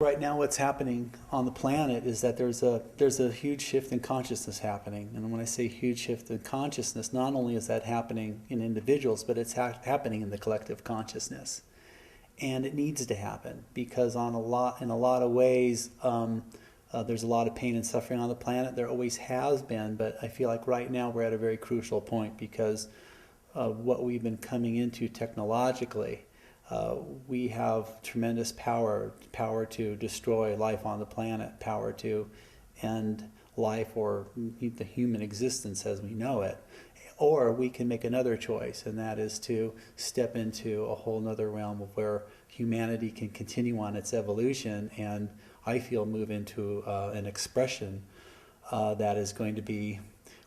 Right now, what's happening on the planet is that there's a huge shift in consciousness happening. And when I say huge shift in consciousness, not only is that happening in individuals, but it's happening in the collective consciousness. And it needs to happen because in a lot of ways, there's a lot of pain and suffering on the planet. There always has been, but I feel like right now we're at a very crucial point because of what we've been coming into technologically. We have tremendous power to destroy life on the planet, power to end life or the human existence as we know it. Or we can make another choice, and that is to step into a whole other realm of where humanity can continue on its evolution and I feel move into an expression that is going to be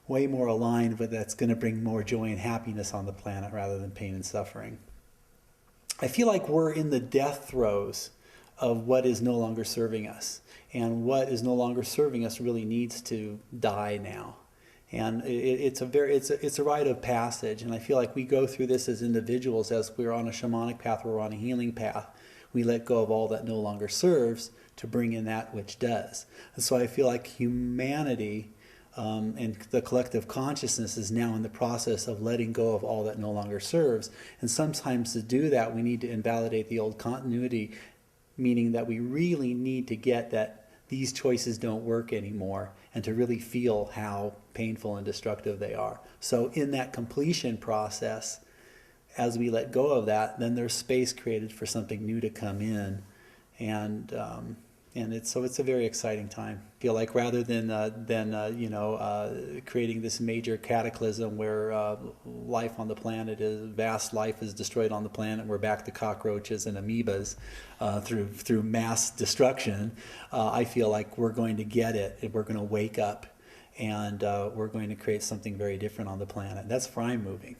way more aligned, but that's going to bring more joy and happiness on the planet rather than pain and suffering. I feel like we're in the death throes of what is no longer serving us. And what is no longer serving us really needs to die now. And it's a rite of passage. And I feel like we go through this as individuals, as we're on a shamanic path, we're on a healing path. We let go of all that no longer serves to bring in that which does. And so I feel like humanity and the collective consciousness is now in the process of letting go of all that no longer serves. And sometimes to do that, we need to invalidate the old continuity, meaning that we really need to get that these choices don't work anymore and to really feel how painful and destructive they are. So in that completion process, as we let go of that, then there's space created for something new to come in. And it's a very exciting time. I feel like rather than creating this major cataclysm where life on the planet vast life is destroyed on the planet, we're back to cockroaches and amoebas through mass destruction. I feel like we're going to get it, and we're going to wake up, and we're going to create something very different on the planet. That's where I'm moving.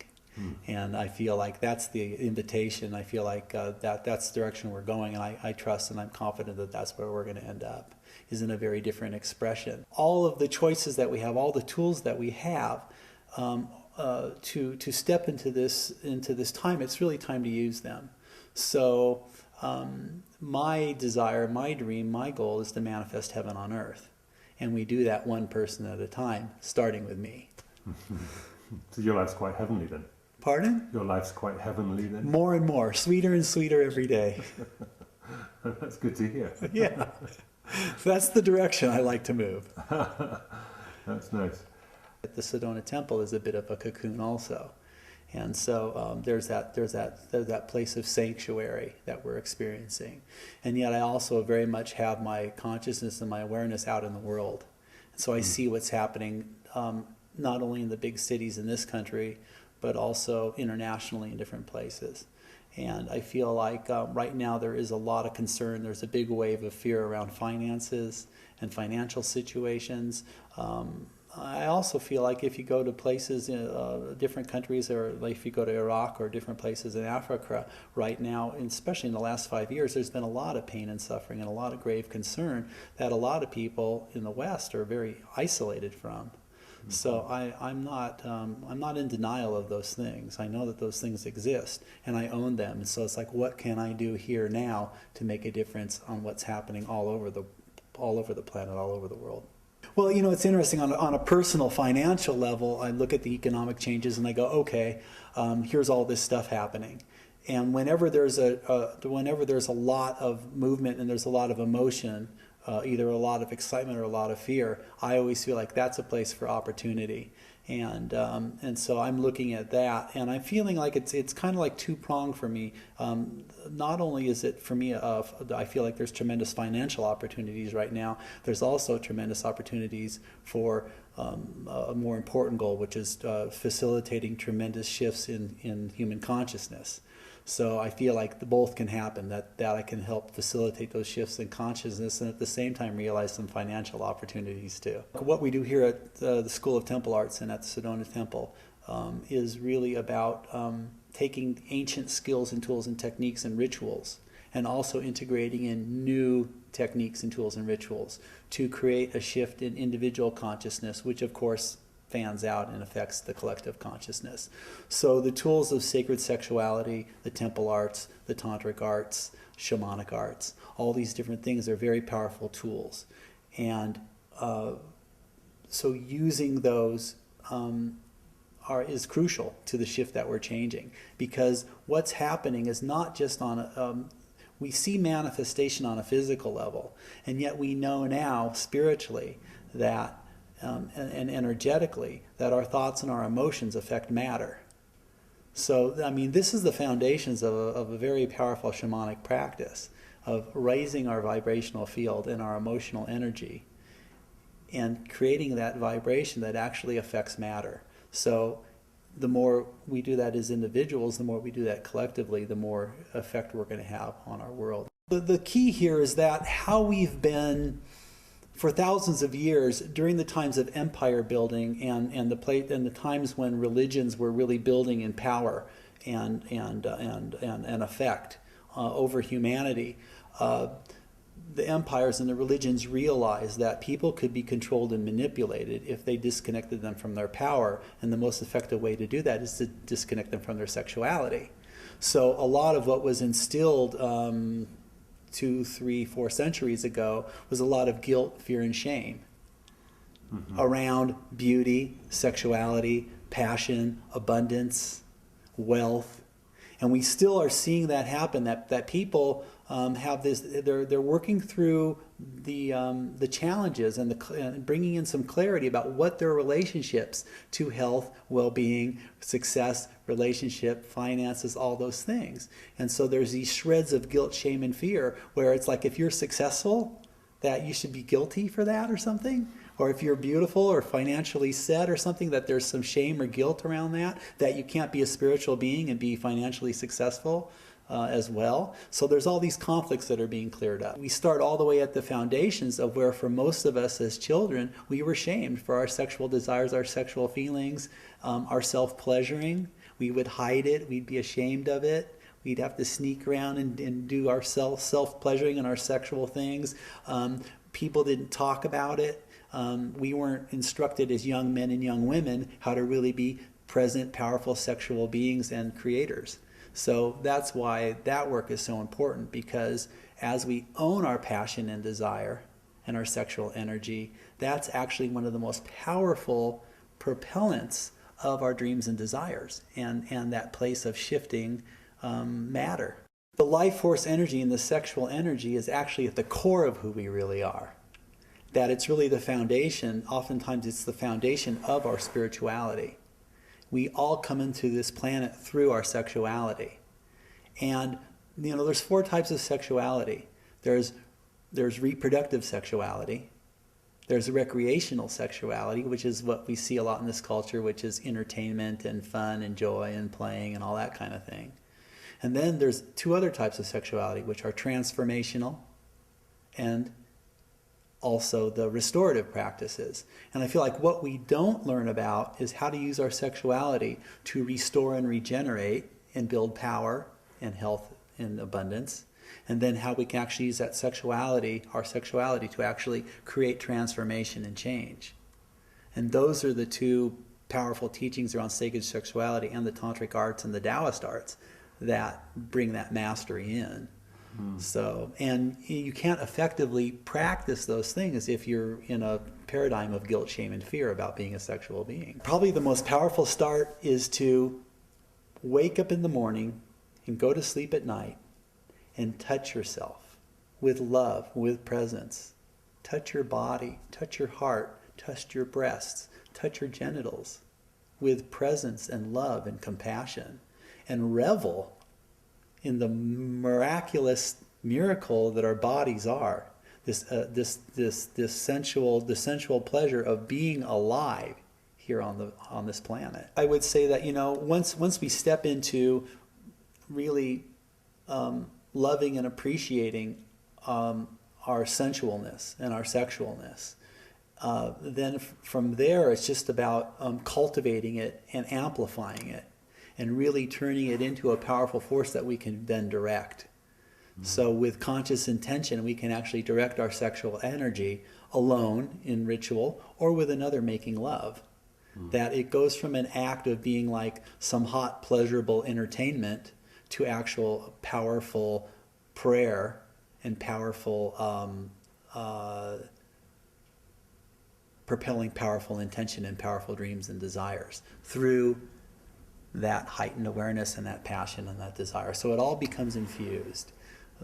And I feel like that's the invitation. I feel like that's the direction we're going, and I trust and I'm confident that that's where we're going to end up, is in a very different expression. All of the choices that we have, all the tools that we have to step into this time, it's really time to use them. So my desire, my dream, my goal is to manifest heaven on earth. And we do that one person at a time, starting with me. So your life's quite heavenly then? Pardon? Your life's quite heavenly then? More and more, sweeter and sweeter every day. That's good to hear. Yeah, that's the direction I like to move. That's nice. The Sedona Temple is a bit of a cocoon also. And so there's that place of sanctuary that we're experiencing. And yet I also very much have my consciousness and my awareness out in the world. And so I see what's happening not only in the big cities in this country, but also internationally in different places. And I feel like right now there is a lot of concern. There's a big wave of fear around finances and financial situations. I also feel like if you go to places in different countries, or like if you go to Iraq or different places in Africa right now, and especially in the last 5 years, there's been a lot of pain and suffering and a lot of grave concern that a lot of people in the West are very isolated from. So I'm not in denial of those things. I know that those things exist, and I own them. And so it's like, what can I do here now to make a difference on what's happening all over the planet, all over the world? Well, it's interesting on a personal financial level. I look at the economic changes and I go, okay, here's all this stuff happening. And whenever there's a lot of movement and there's a lot of emotion, either a lot of excitement or a lot of fear, I always feel like that's a place for opportunity. And so I'm looking at that, and I'm feeling like it's kind of like two-pronged for me. Not only is it for me, I feel like there's tremendous financial opportunities right now, there's also tremendous opportunities for a more important goal, which is facilitating tremendous shifts in human consciousness. So I feel like both can happen, that I can help facilitate those shifts in consciousness and at the same time realize some financial opportunities too. What we do here at the School of Temple Arts and at the Sedona Temple is really about taking ancient skills and tools and techniques and rituals and also integrating in new techniques and tools and rituals to create a shift in individual consciousness, which of course fans out and affects the collective consciousness. So the tools of sacred sexuality, the temple arts, the tantric arts, shamanic arts, all these different things are very powerful tools. And so using those is crucial to the shift that we're changing, because what's happening is not just on we see manifestation on a physical level, and yet we know now spiritually that and energetically that our thoughts and our emotions affect matter. So I mean, this is the foundations of a very powerful shamanic practice of raising our vibrational field and our emotional energy and creating that vibration that actually affects matter. So the more we do that as individuals, the more we do that collectively, the more effect we're going to have on our world. The key here is that how we've been for thousands of years during the times of empire building and the times when religions were really building in power and effect over humanity. The empires and the religions realized that people could be controlled and manipulated if they disconnected them from their power, and the most effective way to do that is to disconnect them from their sexuality. So a lot of what was instilled 2, 3, 4 centuries ago was a lot of guilt, fear, and shame around beauty, sexuality, passion, abundance, wealth. And we still are seeing that happen, that people have this, they're working through the challenges and bringing in some clarity about what their relationships to health, well-being, success, relationship, finances, all those things. And so there's these shreds of guilt, shame, and fear where it's like if you're successful, that you should be guilty for that or something. Or if you're beautiful or financially set or something, that there's some shame or guilt around that you can't be a spiritual being and be financially successful as well. So there's all these conflicts that are being cleared up. We start all the way at the foundations of where for most of us as children, we were shamed for our sexual desires, our sexual feelings, our self-pleasuring. We would hide it. We'd be ashamed of it. We'd have to sneak around and do our self-pleasuring and our sexual things. People didn't talk about it. We weren't instructed as young men and young women how to really be present, powerful sexual beings and creators. So that's why that work is so important, because as we own our passion and desire and our sexual energy, that's actually one of the most powerful propellants of our dreams and desires and that place of shifting matter. The life force energy and the sexual energy is actually at the core of who we really are. That it's really the foundation, oftentimes it's the foundation of our spirituality. We all come into this planet through our sexuality. And, there's 4 types of sexuality. There's reproductive sexuality. There's recreational sexuality, which is what we see a lot in this culture, which is entertainment and fun and joy and playing and all that kind of thing. And then there's 2 other types of sexuality, which are transformational and also the restorative practices. And I feel like what we don't learn about is how to use our sexuality to restore and regenerate and build power and health and abundance. And then how we can actually use that sexuality, our sexuality, to actually create transformation and change. And those are the 2 powerful teachings around sacred sexuality and the tantric arts and the Taoist arts that bring that mastery in. So, and you can't effectively practice those things if you're in a paradigm of guilt, shame, and fear about being a sexual being. Probably the most powerful start is to wake up in the morning and go to sleep at night and touch yourself with love, with presence. Touch your body, touch your heart, touch your breasts, touch your genitals with presence and love and compassion, and revel in the miraculous miracle that our bodies are, this sensual pleasure of being alive here on this planet. I would say that once we step into really loving and appreciating our sensualness and our sexualness, then from there it's just about cultivating it and amplifying it, and really turning it into a powerful force that we can then direct. So with conscious intention, we can actually direct our sexual energy alone in ritual or with another making love. That it goes from an act of being like some hot, pleasurable entertainment to actual powerful prayer and powerful, propelling powerful intention and powerful dreams and desires through that heightened awareness and that passion and that desire. So it all becomes infused.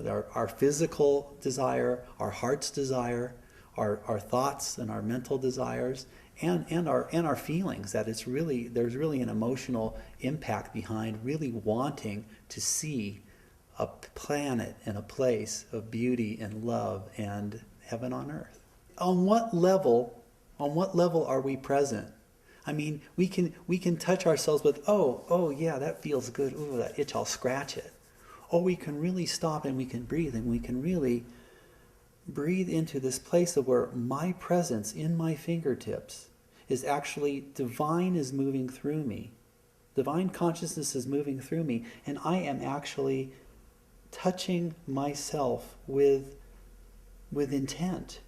Our physical desire, our heart's desire, our thoughts and our mental desires, and our feelings, that there's really an emotional impact behind really wanting to see a planet and a place of beauty and love and heaven on earth. On what level are we present? I mean, we can touch ourselves with, oh yeah, that feels good. Ooh, that itch, I'll scratch it. Or we can really stop and we can breathe, and we can really breathe into this place of where my presence in my fingertips is actually divine, is moving through me. Divine consciousness is moving through me, and I am actually touching myself with intent,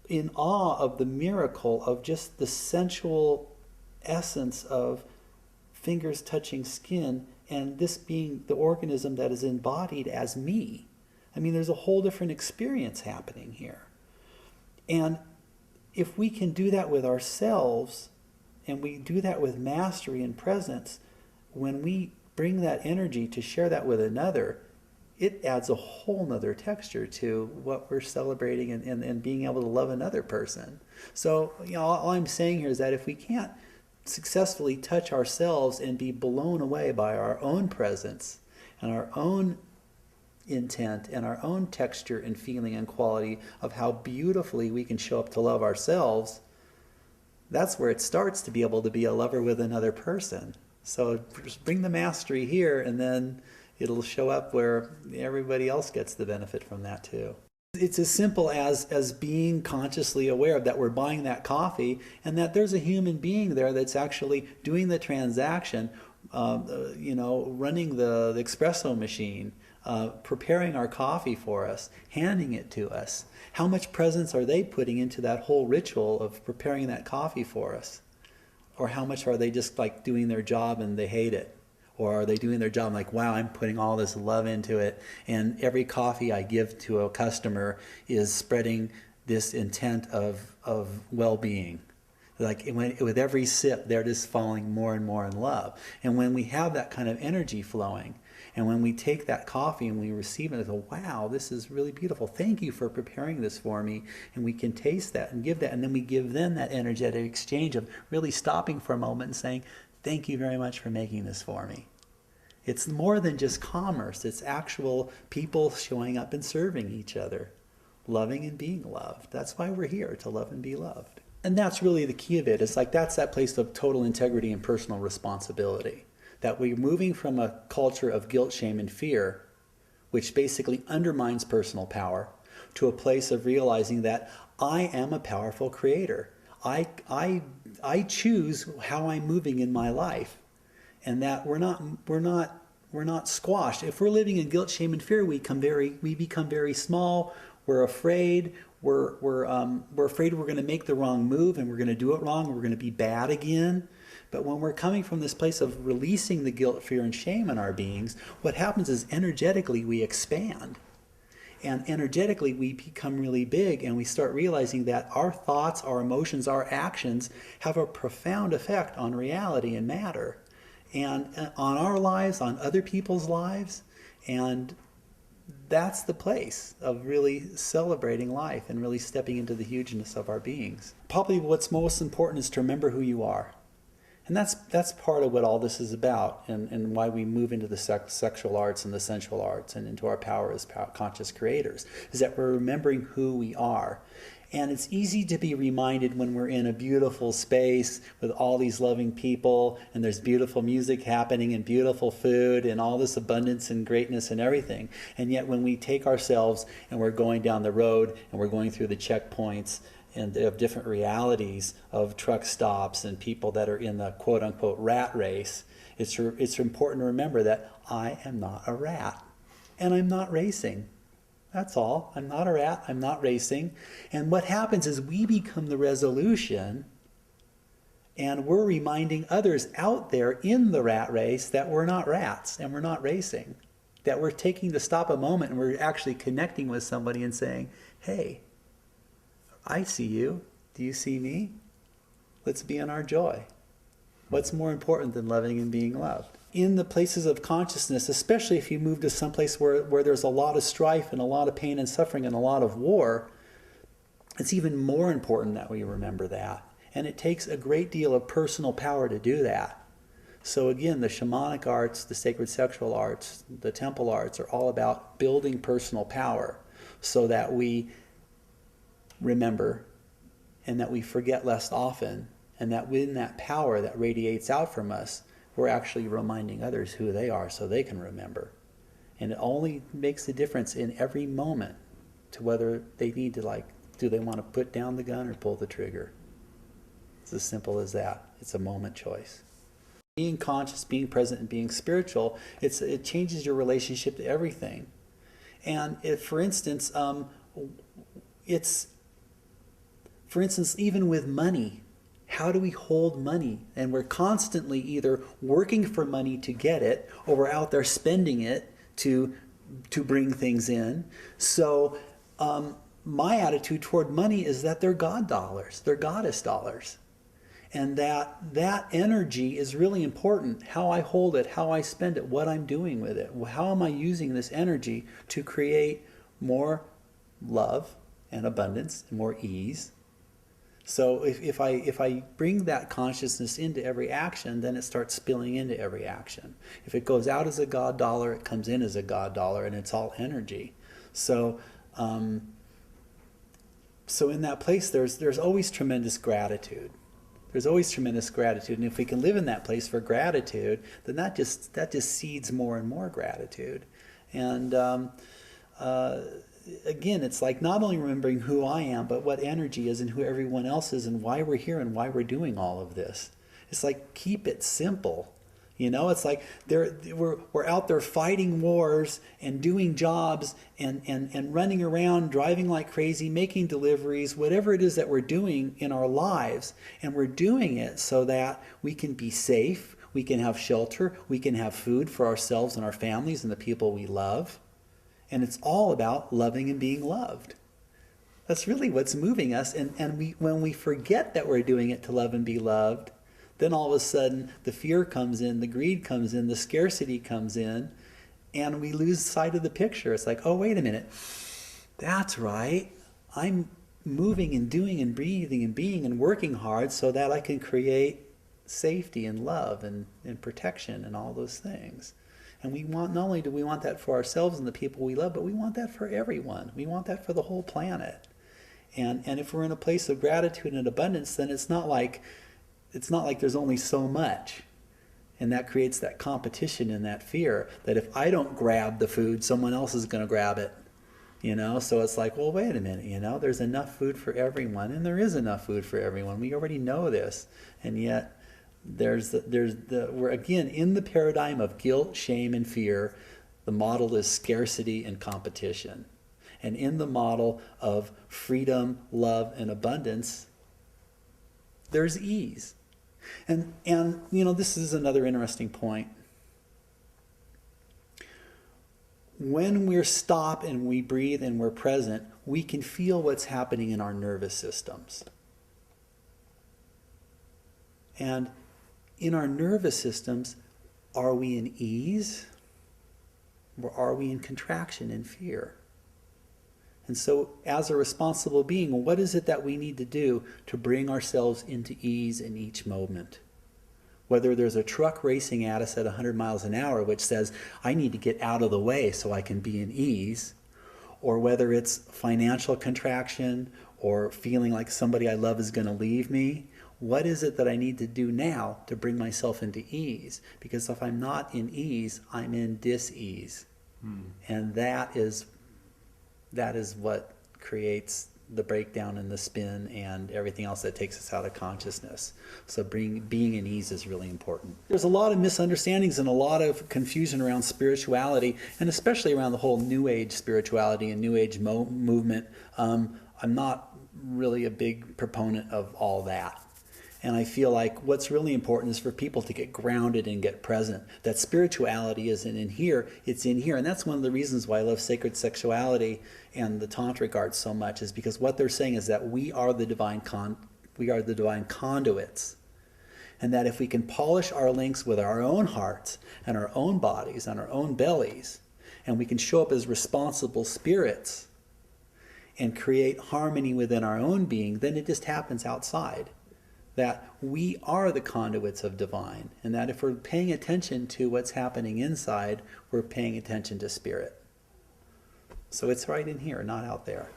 in awe of the miracle of just the sensual essence of fingers touching skin, and this being the organism that is embodied as me. I mean, there's a whole different experience happening here. And if we can do that with ourselves, and we do that with mastery and presence, when we bring that energy to share that with another, it adds a whole nother texture to what we're celebrating and being able to love another person. So, all I'm saying here is that if we can't successfully touch ourselves and be blown away by our own presence and our own intent and our own texture and feeling and quality of how beautifully we can show up to love ourselves, that's where it starts to be able to be a lover with another person. So just bring the mastery here, and then it'll show up where everybody else gets the benefit from that too. It's as simple as being consciously aware that we're buying that coffee and that there's a human being there that's actually doing the transaction, running the espresso machine, preparing our coffee for us, handing it to us. How much presence are they putting into that whole ritual of preparing that coffee for us? Or how much are they just like doing their job and they hate it? Or are they doing their job like, wow, I'm putting all this love into it, and every coffee I give to a customer is spreading this intent of well-being. Like with every sip, they're just falling more and more in love. And when we have that kind of energy flowing, and when we take that coffee and we receive it, and go, wow, this is really beautiful. Thank you for preparing this for me. And we can taste that and give that, and then we give them that energetic exchange of really stopping for a moment and saying, thank you very much for making this for me. It's more than just commerce. It's actual people showing up and serving each other, loving and being loved. That's why we're here, to love and be loved. And that's really the key of it. It's like that's that place of total integrity and personal responsibility. That we're moving from a culture of guilt, shame, and fear, which basically undermines personal power, to a place of realizing that I am a powerful creator. I choose how I'm moving in my life, and that we're not squashed. If we're living in guilt, shame, and fear, we become very small. We're afraid. We're afraid we're going to make the wrong move and we're going to do it wrong. And we're going to be bad again. But when we're coming from this place of releasing the guilt, fear, and shame in our beings, what happens is energetically we expand. And energetically, we become really big, and we start realizing that our thoughts, our emotions, our actions have a profound effect on reality and matter, and on our lives, on other people's lives. And that's the place of really celebrating life and really stepping into the hugeness of our beings. Probably what's most important is to remember who you are. And that's part of what all this is about, and why we move into the sexual arts and the sensual arts and into our power as conscious creators, is that we're remembering who we are. And it's easy to be reminded when we're in a beautiful space with all these loving people, and there's beautiful music happening and beautiful food and all this abundance and greatness and everything. And yet when we take ourselves and we're going down the road and we're going through the checkpoints and of different realities of truck stops and people that are in the quote-unquote rat race, it's important to remember that I am not a rat, and I'm not racing. That's all. I'm not a rat, I'm not racing. And what happens is we become the resolution And we're reminding others out there in the rat race that we're not rats and we're not racing. That we're taking to stop a moment and we're actually connecting with somebody and saying, hey, I see you. Do you see me? Let's be in our joy. What's more important than loving and being loved? In the places of consciousness, especially if you move to someplace where there's a lot of strife and a lot of pain and suffering and a lot of war, it's even more important that we remember that. And it takes a great deal of personal power to do that. So again, the shamanic arts, the sacred sexual arts, the temple arts are all about building personal power so that we remember and that we forget less often, and that within that power that radiates out from us, we're actually reminding others who they are so they can remember. And it only makes a difference in every moment to whether they need to, do they want to put down the gun or pull the trigger? It's as simple as that. It's a moment choice. Being conscious, being present, and being spiritual, it changes your relationship to everything. And if, for instance, even with money, how do we hold money? And we're constantly either working for money to get it, or we're out there spending it to bring things in. So my attitude toward money is that they're God dollars, they're goddess dollars. And that energy is really important. How I hold it, how I spend it, what I'm doing with it. How am I using this energy to create more love and abundance and more ease? So if I bring that consciousness into every action, then it starts spilling into every action. If it goes out as a God dollar, it comes in as a God dollar, and it's all energy. So so in that place, there's always tremendous gratitude. There's always tremendous gratitude, and if we can live in that place for gratitude, then that just seeds more and more gratitude. And again, it's like not only remembering who I am, but what energy is and who everyone else is and why we're here and why we're doing all of this. It's like, keep it simple. You know, it's like we're out there fighting wars and doing jobs and running around, driving like crazy, making deliveries, whatever it is that we're doing in our lives. And we're doing it so that we can be safe, we can have shelter, we can have food for ourselves and our families and the people we love. And it's all about loving and being loved. That's really what's moving us. And when we forget that we're doing it to love and be loved, then all of a sudden the fear comes in, the greed comes in, the scarcity comes in, and we lose sight of the picture. It's like, oh, wait a minute. That's right. I'm moving and doing and breathing and being and working hard so that I can create safety and love and protection and all those things. And we want, not only do we want that for ourselves and the people we love, but we want that for everyone. We want that for the whole planet. And if we're in a place of gratitude and abundance, then it's not like there's only so much. And that creates that competition and that fear that if I don't grab the food, someone else is going to grab it. You know, so it's like, well, wait a minute, you know, there's enough food for everyone, and there is enough food for everyone. We already know this. And yet we're again in the paradigm of guilt, shame, and fear. The model is scarcity and competition. And in the model of freedom, love, and abundance, there's ease. And you know, this is another interesting point. When we stop and we breathe and we're present, we can feel what's happening in our nervous systems. And in our nervous systems, are we in ease? Or are we in contraction and fear? And so as a responsible being, what is it that we need to do to bring ourselves into ease in each moment? Whether there's a truck racing at us at 100 miles an hour, which says, I need to get out of the way so I can be in ease, or whether it's financial contraction or feeling like somebody I love is going to leave me, what is it that I need to do now to bring myself into ease? Because if I'm not in ease, I'm in dis-ease. And that is what creates the breakdown and the spin and everything else that takes us out of consciousness. So being in ease is really important. There's a lot of misunderstandings and a lot of confusion around spirituality, and especially around the whole New Age spirituality and New Age movement. I'm not really a big proponent of all that. And I feel like what's really important is for people to get grounded and get present. That spirituality isn't in here, it's in here. And that's one of the reasons why I love sacred sexuality and the tantric arts so much, is because what they're saying is that we are the divine conduits. And that if we can polish our links with our own hearts and our own bodies and our own bellies, and we can show up as responsible spirits and create harmony within our own being, then it just happens outside. That we are the conduits of divine, and that if we're paying attention to what's happening inside, we're paying attention to spirit. So it's right in here, not out there.